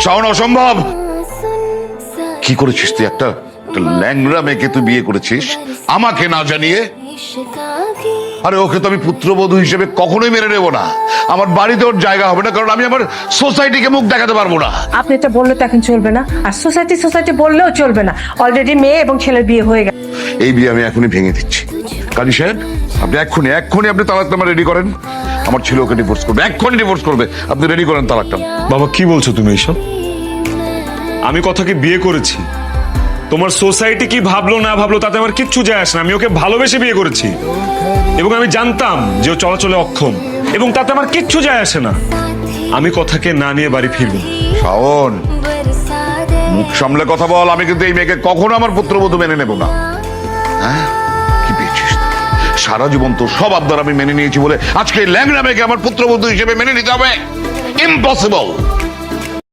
শাওন, অসম্ভব। কি করেছিস তুই? একটা ল্যাংড়া মেয়েকে তুই বিয়ে করেছিস আমাকে না জানিয়ে। আরে ওকে তো আমি পুত্রবধূ হিসেবে কখনোই মেনে নেবো না। আমার বাড়িতে ওর জায়গা হবে না, কারণ আমি আমার সোসাইটিকে মুখ দেখাতে পারবো না। আপনি এটা বললে তো এখন চলবে না, আর সোসাইটি বললেও চলবে না। অলরেডি মেয়ে এবং ছেলের বিয়ে হয়ে গেছে। এই বিয়ে আমি এখনই ভেঙে দিচ্ছি। কাজী সাহেব, আপনি এক্ষুনি আপনি তালাকনামা রেডি করেন। আমার ছেলে ওকে ডিভোর্স করবে, এক্ষুনি ডিভোর্স করবে। আপনি রেডি করেন তালাকটা। বাবা কি বলছো তুমি এইসব? আমি কথাকে বিয়ে করেছি, তোমার সোসাইটি কি ভাবলো না ভাবলো তাতে আমার কিচ্ছু যায় আসে না। আমি ওকে ভালোবেসে বিয়ে করেছি এবং আমি জানতাম যে ও চলাচলে অক্ষম, এবং তাতে আমার কিচ্ছু যায় আসে না। আমি কথাকে না নিয়ে বাড়ি ফিরবো। শাওন, মুখ সামলে কথা বল। আমি কিন্তু এই মেয়েকে কখনো আমার পুত্রবধূ মেনে নেব না। হ্যাঁ, কি পেয়েছিস? সারা জীবন তো সব আবদার আমি মেনে নিয়েছি বলে আজকে এই ল্যাংড়া মেয়েকে আমার পুত্রবধূ হিসেবে মেনে নিতে হবে? ইম্পসিবল।